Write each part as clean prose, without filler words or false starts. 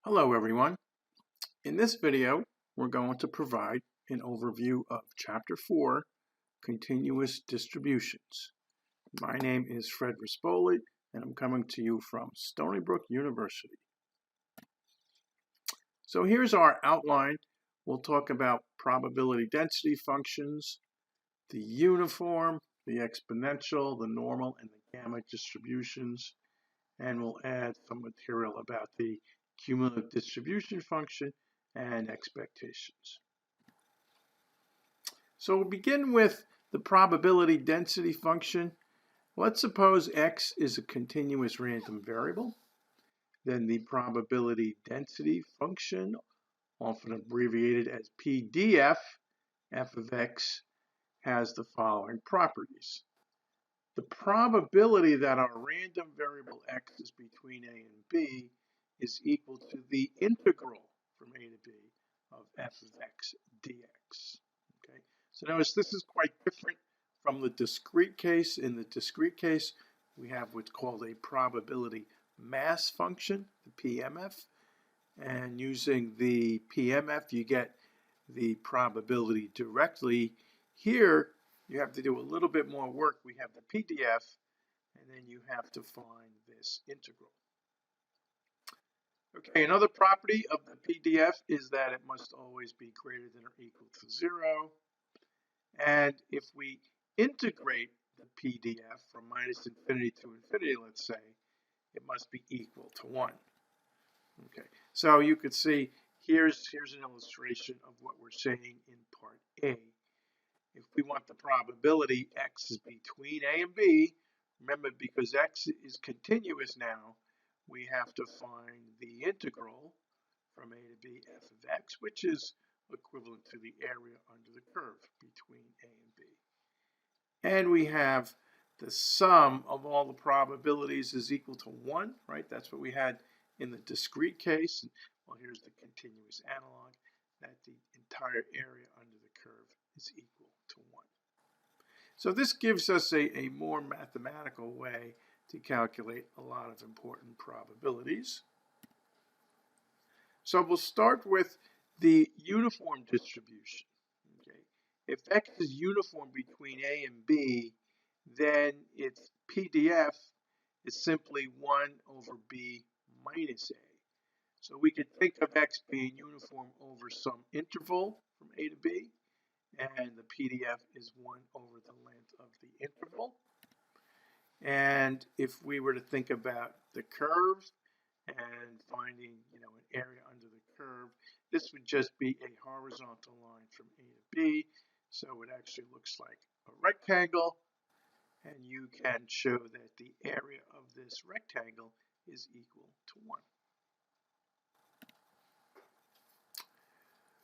Hello everyone. In this video, we're going to provide an overview of Chapter 4, Continuous Distributions. My name is Fred Rispoli, and I'm coming to you from Stony Brook University. So here's our outline. We'll talk about probability density functions, the uniform, the exponential, the normal, and the gamma distributions, and we'll add some material about the cumulative distribution function and expectations. So we'll begin with the probability density function. Let's suppose x is a continuous random variable. Then the probability density function, often abbreviated as PDF, f of x, has the following properties. The probability that our random variable x is between a and b is equal to the integral from a to b of f of x dx. Okay, so notice this is quite different from the discrete case. In the discrete case, we have what's called a probability mass function, the PMF, and using the PMF you get the probability directly. Here you have to do a little bit more work. We have the PDF, and then you have to find this integral. Okay, another property of the PDF is that it must always be greater than or equal to 0. And if we integrate the PDF from minus infinity to infinity, let's say, it must be equal to 1. Okay, so you could see here's an illustration of what we're saying in part A. If we want the probability x is between a and b, remember because x is continuous now, we have to find the integral from a to b f of x, which is equivalent to the area under the curve between a and b. And we have the sum of all the probabilities is equal to 1, right? That's what we had in the discrete case. Well, here's the continuous analog, that the entire area under the curve is equal to 1. So this gives us a more mathematical way to calculate a lot of important probabilities. So we'll start with the uniform distribution. Okay. If x is uniform between a and b, then its PDF is simply 1 over b minus a. So we could think of x being uniform over some interval from a to b, and the PDF is 1 over the length of the interval. And if we were to think about the curve and finding, an area under the curve, this would just be a horizontal line from A to B. So it actually looks like a rectangle, and you can show that the area of this rectangle is equal to 1.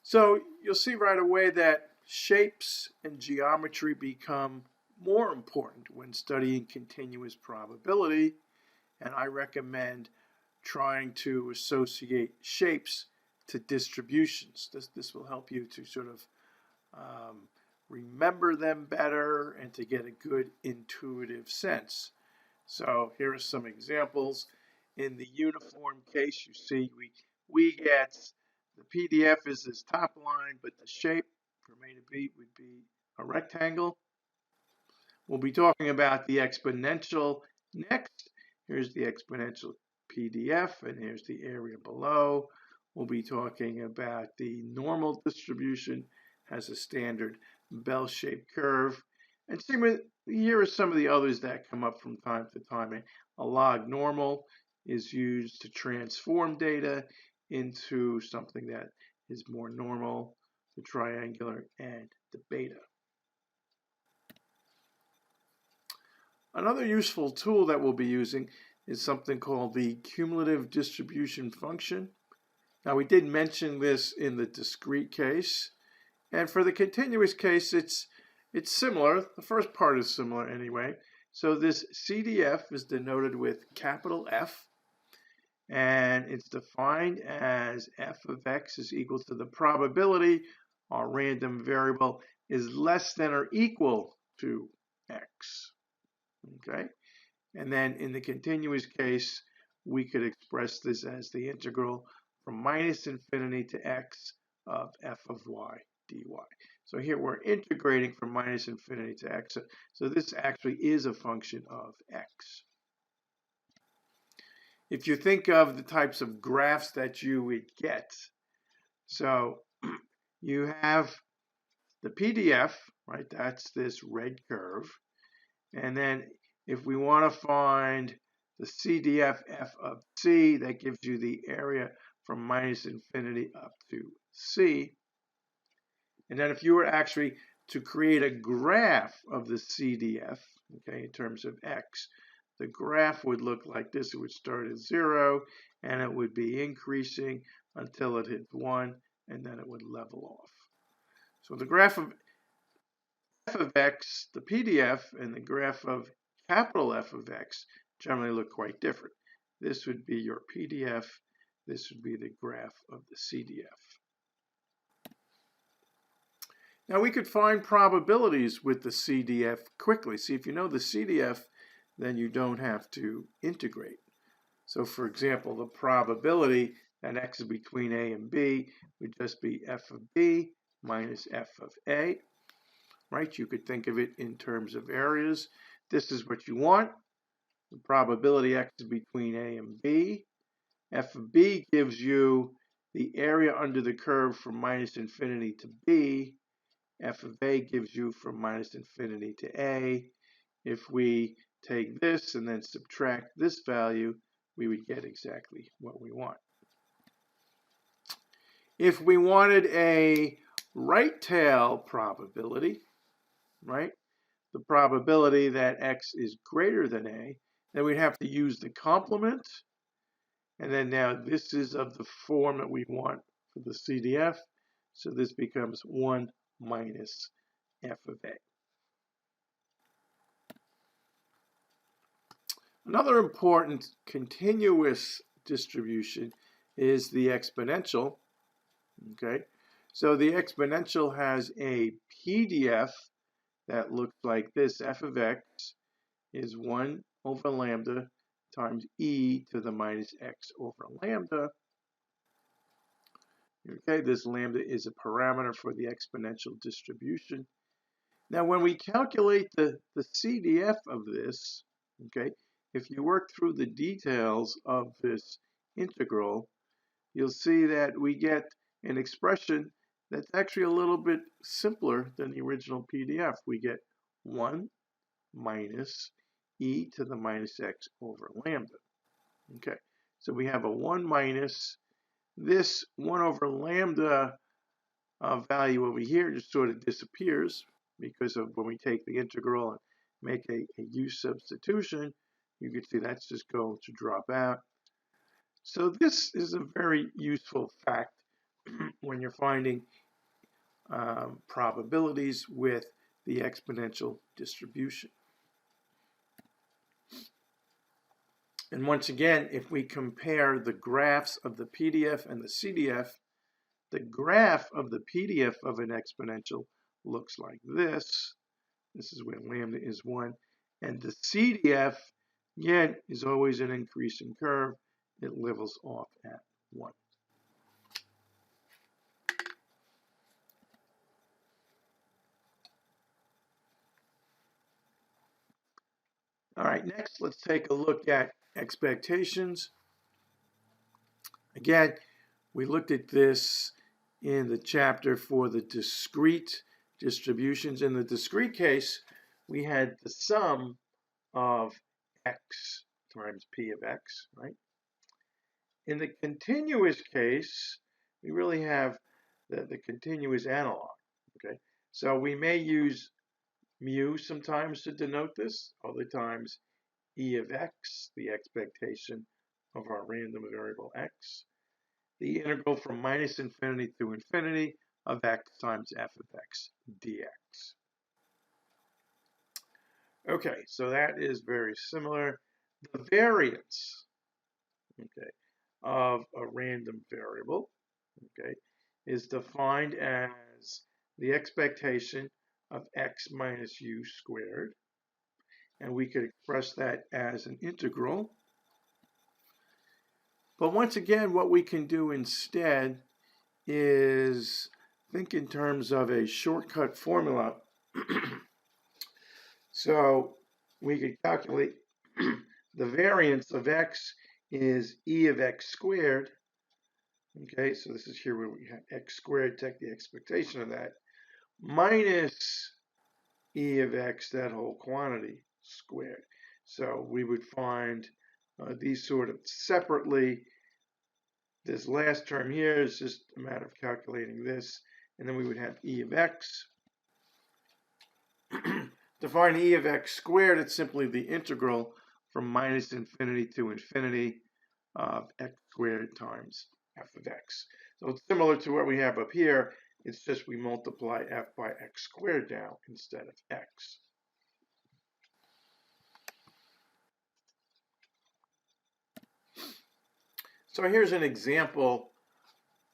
So you'll see right away that shapes and geometry become more important when studying continuous probability, and I recommend trying to associate shapes to distributions. This will help you to sort of remember them better and to get a good intuitive sense. So here are some examples. In the uniform case, you see we get the PDF is this top line, but the shape from A to B would be a rectangle. We'll be talking about the exponential next. Here's the exponential PDF, and here's the area below. We'll be talking about the normal distribution, has a standard bell-shaped curve. And here are some of the others that come up from time to time. A log normal is used to transform data into something that is more normal, the triangular, and the beta. Another useful tool that we'll be using is something called the cumulative distribution function. Now, we did mention this in the discrete case, and for the continuous case, it's similar. The first part is similar anyway. So this CDF is denoted with capital F, and it's defined as f of x is equal to the probability our random variable is less than or equal to x. Okay, and then in the continuous case, we could express this as the integral from minus infinity to x of f of y dy. So here we're integrating from minus infinity to x. So this actually is a function of x. If you think of the types of graphs that you would get, so you have the PDF, right? That's this red curve. And then if we want to find the CDF f of c, that gives you the area from minus infinity up to c. And then if you were actually to create a graph of the CDF, okay, in terms of x, the graph would look like this. It would start at 0, and it would be increasing until it hits 1, and then it would level off. So the graph of f of x, the PDF, and the graph of capital F of x generally look quite different. This would be your PDF. This would be the graph of the CDF. Now we could find probabilities with the CDF quickly. See, if you know the CDF, then you don't have to integrate. So for example, the probability that x is between a and b would just be f of b minus f of a, right? You could think of it in terms of areas. This is what you want. The probability x is between a and b. F of b gives you the area under the curve from minus infinity to b. F of a gives you from minus infinity to a. If we take this and then subtract this value, we would get exactly what we want. If we wanted a right tail probability, right, the probability that x is greater than a, then we'd have to use the complement. And then now this is of the form that we want for the CDF. So this becomes 1 minus f of a. Another important continuous distribution is the exponential. Okay, so the exponential has a PDF that looks like this. F of x is 1 over lambda times e to the minus x over lambda. Okay, this lambda is a parameter for the exponential distribution. Now, when we calculate the CDF of this, okay, if you work through the details of this integral, you'll see that we get an expression that's actually a little bit simpler than the original PDF. We get 1 minus e to the minus x over lambda. Okay, so we have a 1 minus this 1 over lambda value over here just sort of disappears because of when we take the integral and make a u substitution, you can see that's just going to drop out. So this is a very useful fact when you're finding probabilities with the exponential distribution. And once again, if we compare the graphs of the PDF and the CDF, the graph of the PDF of an exponential looks like this. This is where lambda is 1. And the CDF, again, is always an increasing curve. It levels off at 1. All right, next let's take a look at expectations. Again, we looked at this in the chapter for the discrete distributions. In the discrete case, we had the sum of x times p of x, right? In the continuous case, we really have the continuous analog, okay? So we may use mu sometimes to denote this, other times e of x, the expectation of our random variable x, the integral from minus infinity to infinity of x times f of x dx. Okay, so that is very similar. The variance, okay, of a random variable, okay, is defined as the expectation of x minus u squared. And we could express that as an integral But once again, what we can do instead is think in terms of a shortcut formula. So we could calculate the variance of x is e of x squared. Okay, so this is here where we have x squared, take the expectation of that, minus e of x, that whole quantity, squared. So we would find these sort of separately. This last term here is just a matter of calculating this, and then we would have e of x. To find e of x squared, it's simply the integral from minus infinity to infinity of x squared times f of x. So it's similar to what we have up here. It's just we multiply f by x squared now instead of x. So here's an example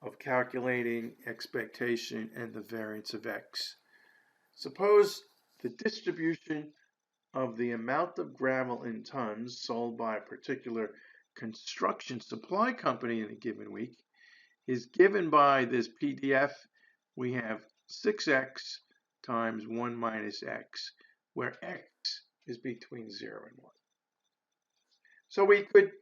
of calculating expectation and the variance of x. Suppose the distribution of the amount of gravel in tons sold by a particular construction supply company in a given week is given by this PDF. We have 6x times 1 minus x, where x is between 0 and 1. So we could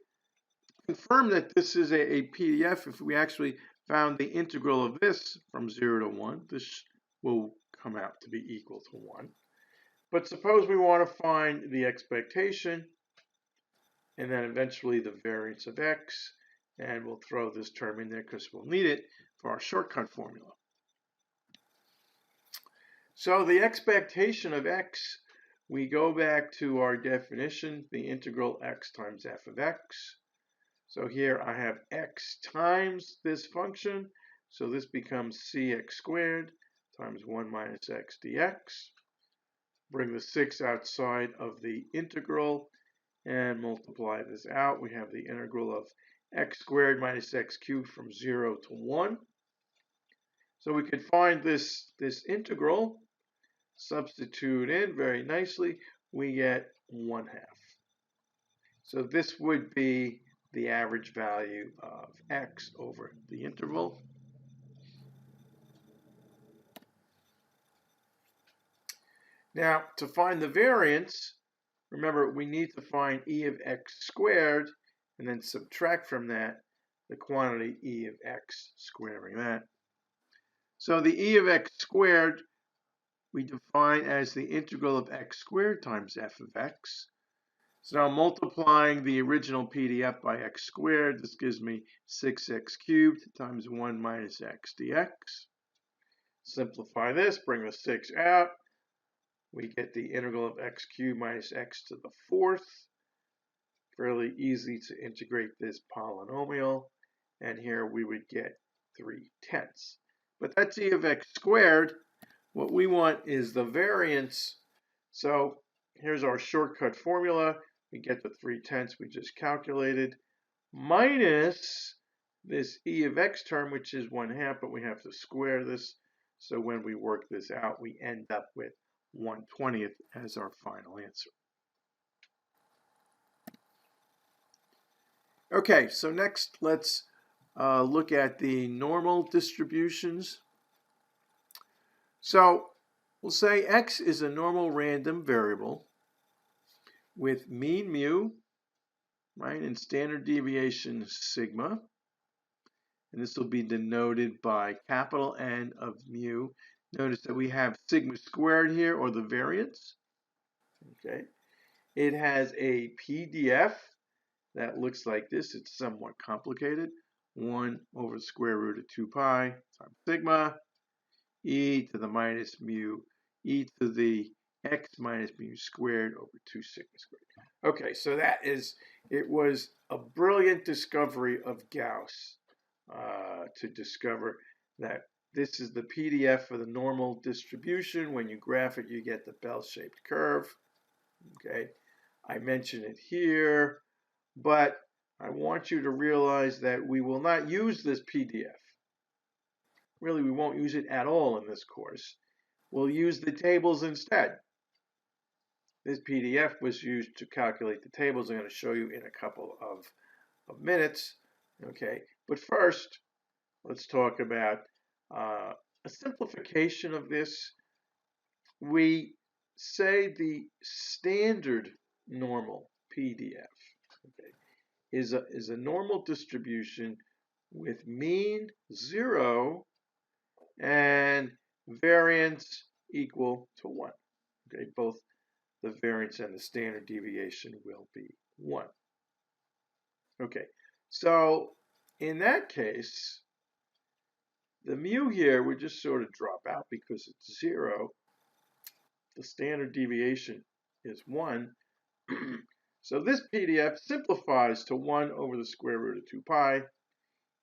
confirm that this is a PDF if we actually found the integral of this from 0 to 1. This will come out to be equal to 1. But suppose we want to find the expectation and then eventually the variance of x, and we'll throw this term in there because we'll need it for our shortcut formula. So the expectation of x, we go back to our definition, the integral x times f of x. So here I have x times this function, so this becomes cx squared times 1 minus x dx. Bring the 6 outside of the integral and multiply this out. We have the integral of x squared minus x cubed from 0 to 1. So we could find this integral, substitute in very nicely, we get 1/2. So this would be the average value of x over the interval. Now, to find the variance, remember we need to find e of x squared and then subtract from that the quantity e of x squaring that. So the e of x squared we define as the integral of x squared times f of x. So now multiplying the original PDF by x squared, this gives me 6x cubed times 1 minus x dx. Simplify this, bring the 6 out. We get the integral of x cubed minus x to the 4th. Fairly easy to integrate this polynomial. And here we would get 3/10. But that's e of x squared. What we want is the variance. So here's our shortcut formula. We get the 3/10 we just calculated, minus this e of x term, which is 1/2, but we have to square this. So when we work this out, we end up with 1/20 as our final answer. Okay, so next let's look at the normal distributions. So we'll say x is a normal random variable with mean mu, right, and standard deviation sigma. And this will be denoted by capital N of mu. Notice that we have sigma squared here, or the variance. Okay. It has a PDF that looks like this. It's somewhat complicated. 1 over the square root of 2 pi times sigma, e to the minus mu, e to the x minus mu squared over 2 sigma squared. Okay, so it was a brilliant discovery of Gauss to discover that this is the PDF for the normal distribution. When you graph it, you get the bell-shaped curve. Okay, I mention it here, but I want you to realize that we will not use this PDF. Really, we won't use it at all in this course. We'll use the tables instead. This PDF was used to calculate the tables I'm going to show you in a couple of minutes. Okay, but first, let's talk about a simplification of this. We say the standard normal PDF, okay, is a normal distribution with mean 0 and variance equal to 1. Okay, both the variance and the standard deviation will be 1. Okay, so in that case, the mu here would just sort of drop out because it's 0. The standard deviation is 1. So this PDF simplifies to 1 over the square root of 2 pi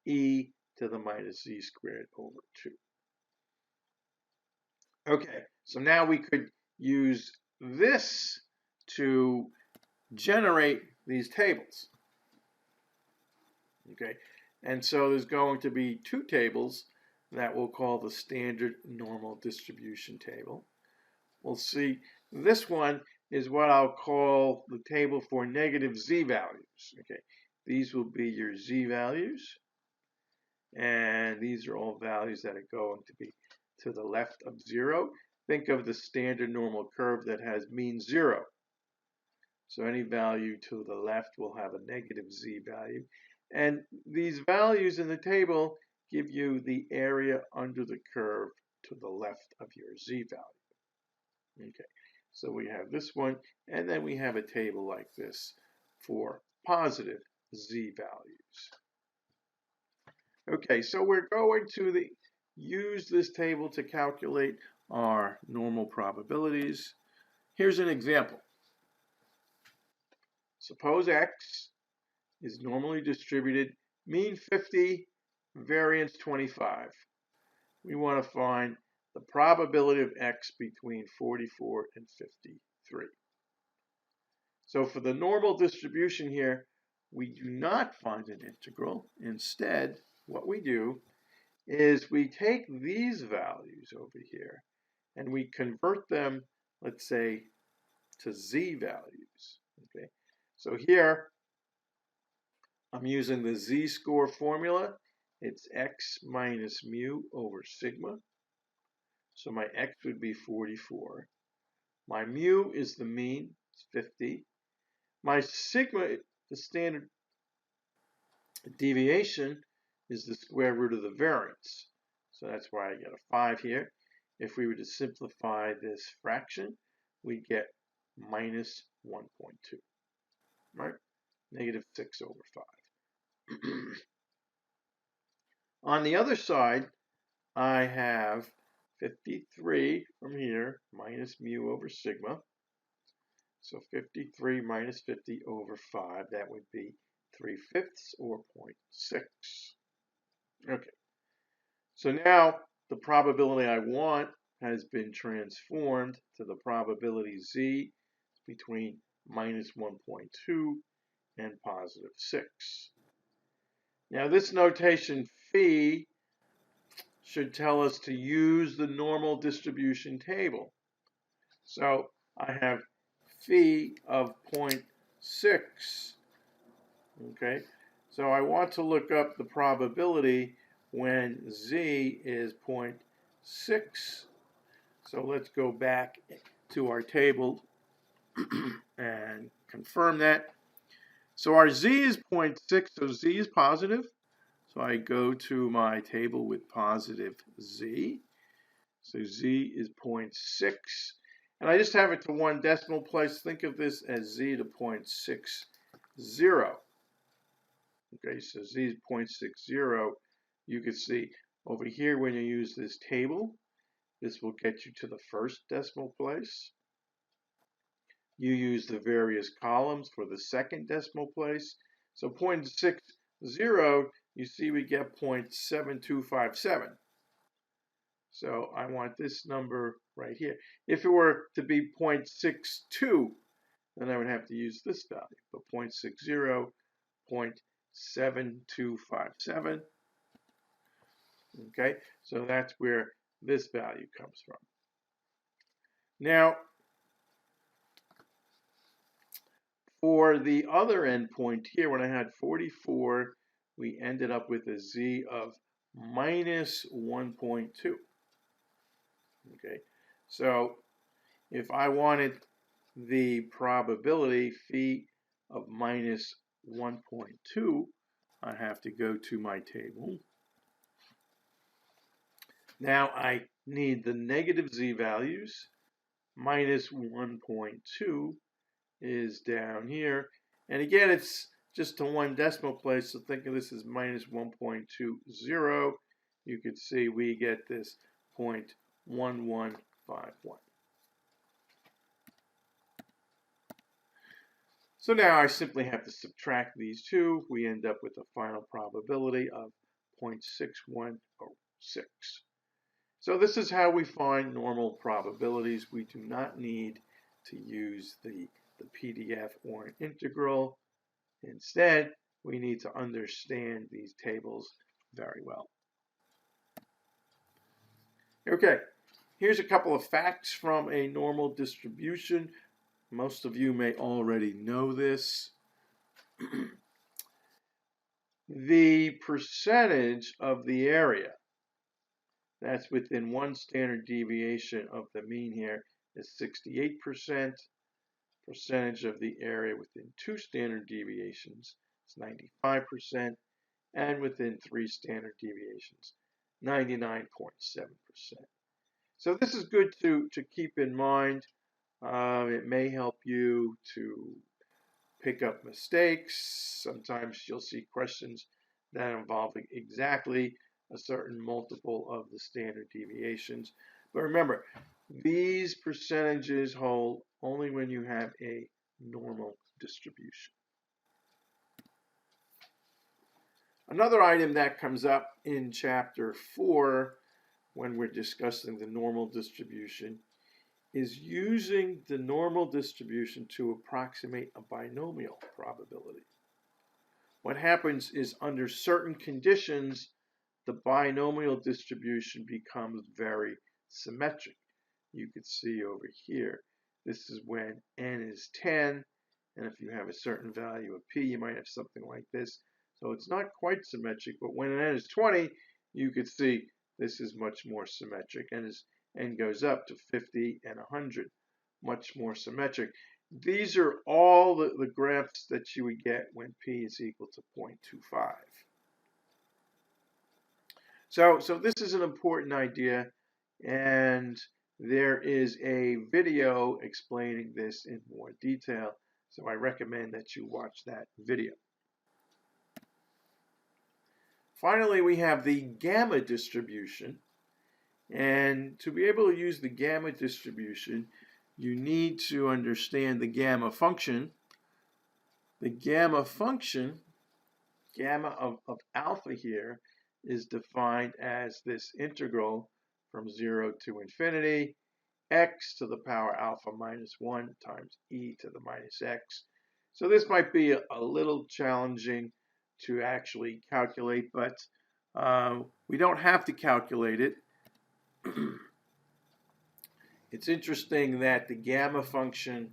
e to the minus z squared over 2. Okay, so now we could use this to generate these tables. Okay, and so there's going to be two tables that we'll call the standard normal distribution table. We'll see this one is what I'll call the table for negative z values. Okay, these will be your z values, and these are all values that are going to be to the left of 0. Think of the standard normal curve that has mean 0. So any value to the left will have a negative z value. And these values in the table give you the area under the curve to the left of your z value. Okay, so we have this one, and then we have a table like this for positive z values. Okay, so we're going to use this table to calculate our normal probabilities. Here's an example. Suppose x is normally distributed, mean 50, variance 25. We want to find the probability of x between 44 and 53. So for the normal distribution here, we do not find an integral. Instead, what we do is we take these values over here and we convert them, let's say, to z values. Okay, so here I'm using the z-score formula. It's x minus mu over sigma. So my x would be 44. My mu is the mean, it's 50. My sigma, the standard deviation, is the square root of the variance. So that's why I get a 5 here. If we were to simplify this fraction, we get minus 1.2, right? Negative 6 over 5. On the other side, I have 53 from here minus mu over sigma. So 53 minus 50 over 5, that would be 3/5 or 0.6. Okay, so now the probability I want has been transformed to the probability z between minus 1.2 and positive 6. Now this notation phi should tell us to use the normal distribution table. So I have phi of 0.6. Okay, so I want to look up the probability when z is 0.6. So let's go back to our table and confirm that. So our z is 0.6, so z is positive. So I go to my table with positive z. So z is 0.6. And I just have it to one decimal place. Think of this as z to 0.60. Okay, so z is 0.60. You can see over here when you use this table, this will get you to the first decimal place. You use the various columns for the second decimal place. So 0.60, you see we get 0.7257. So I want this number right here. If it were to be 0.62, then I would have to use this value. But 0.60, 0.7257. Okay, so that's where this value comes from. Now, for the other endpoint here, when I had 44 we ended up with a z of minus 1.2. Okay, so if I wanted the probability phi of minus 1.2, I have to go to my table. Now I need the negative z values. Minus 1.2 is down here. And again, it's just to one decimal place, so think of this as minus 1.20. You can see we get this 0.1151. So now I simply have to subtract these two. We end up with a final probability of 0.6106. So this is how we find normal probabilities. We do not need to use the PDF or an integral. Instead, we need to understand these tables very well. Okay, here's a couple of facts from a normal distribution. Most of you may already know this. The percentage of the area that's within one standard deviation of the mean here is 68%. Percentage of the area within two standard deviations is 95%. And within three standard deviations, 99.7%. So this is good to keep in mind. It may help you to pick up mistakes. Sometimes you'll see questions that involve exactly a certain multiple of the standard deviations. But remember, these percentages hold only when you have a normal distribution. Another item that comes up in chapter 4 when we're discussing the normal distribution is using the normal distribution to approximate a binomial probability. What happens is under certain conditions, the binomial distribution becomes very symmetric. You could see over here, this is when n is 10, and if you have a certain value of p, you might have something like this. So it's not quite symmetric, but when n is 20, you could see this is much more symmetric. And as n goes up to 50 and 100, much more symmetric. These are all the graphs that you would get when p is equal to 0.25. So this is an important idea, and there is a video explaining this in more detail, so I recommend that you watch that video. Finally, we have the gamma distribution, and to be able to use the gamma distribution, you need to understand the gamma function. The gamma function, gamma of alpha here, is defined as this integral from 0 to infinity, x to the power alpha minus 1 times e to the minus x. So this might be a little challenging to actually calculate, but we don't have to calculate it. It's interesting that the gamma function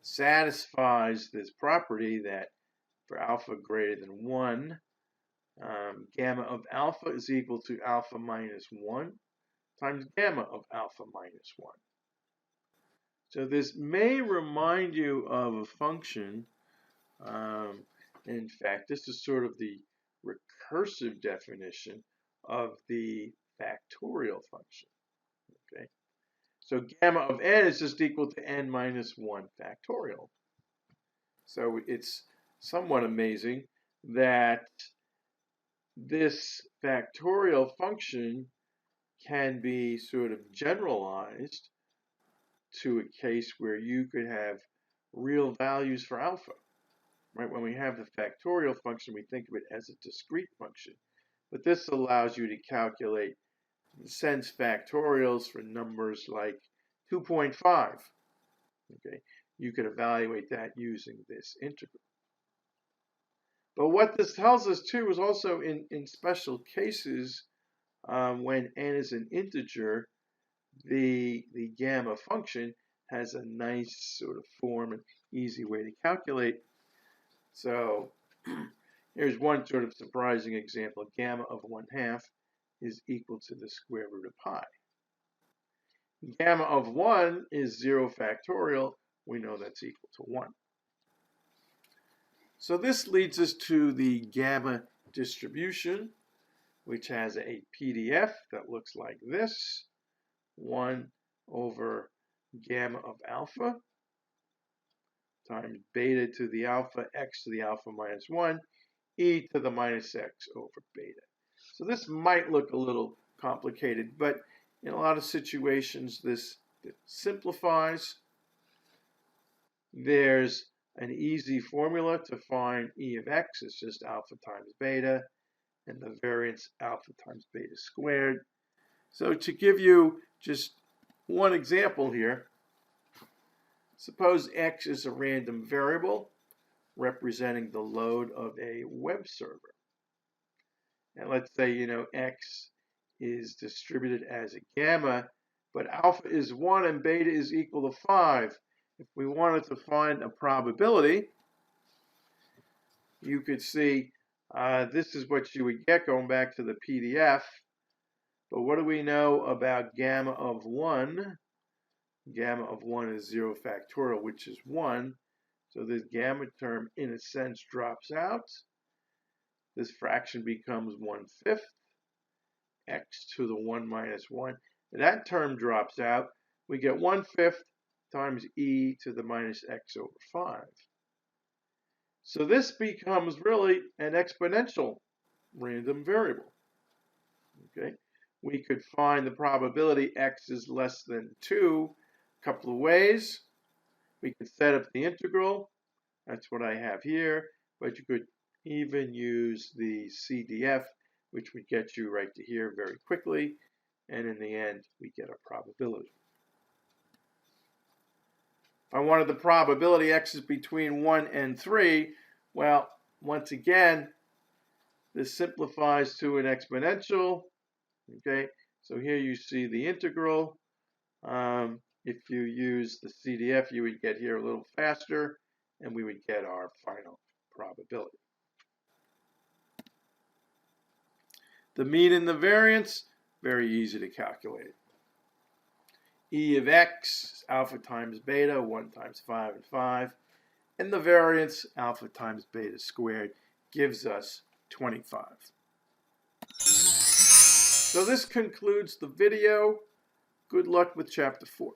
satisfies this property that for alpha greater than 1, gamma of alpha is equal to alpha minus 1 times gamma of alpha minus 1. So this may remind you of a function. In fact, this is sort of the recursive definition of the factorial function. Okay, so gamma of n is just equal to n minus 1 factorial. So it's somewhat amazing that this factorial function can be sort of generalized to a case where you could have real values for alpha. Right? When we have the factorial function, we think of it as a discrete function. But this allows you to calculate sense factorials for numbers like 2.5. Okay, you could evaluate that using this integral. But what this tells us too is also in special cases, when n is an integer, the gamma function has a nice sort of form and easy way to calculate. So Here's one sort of surprising example. Gamma of 1/2 is equal to the square root of pi. Gamma of 1 is 0 factorial. We know that's equal to 1. So this leads us to the gamma distribution, which has a PDF that looks like this. 1 over gamma of alpha times beta to the alpha, x to the alpha minus 1, e to the minus x over beta. So this might look a little complicated, but in a lot of situations this simplifies. There's an easy formula to find e of x. It's just alpha times beta, and the variance alpha times beta squared. So to give you just one example here, suppose x is a random variable representing the load of a web server. And let's say, x is distributed as a gamma, but alpha is 1 and beta is equal to 5. If we wanted to find a probability, you could see this is what you would get going back to the PDF. But what do we know about gamma of 1? Gamma of 1 is 0 factorial, which is 1. So this gamma term, in a sense, drops out. This fraction becomes 1/5, x to the 1 minus 1. That term drops out. We get 1/5 times e to the minus x over 5. So this becomes really an exponential random variable. Okay, we could find the probability x is less than 2 a couple of ways. We could set up the integral. That's what I have here. But you could even use the CDF, which would get you right to here very quickly. And in the end, we get a probability. If I wanted the probability x is between 1 and 3, well, once again, this simplifies to an exponential. Okay, so here you see the integral. If you use the CDF, you would get here a little faster, and we would get our final probability. The mean and the variance, very easy to calculate. E of x, alpha times beta, 1 times 5 and 5. And the variance, alpha times beta squared, gives us 25. So this concludes the video. Good luck with Chapter 4.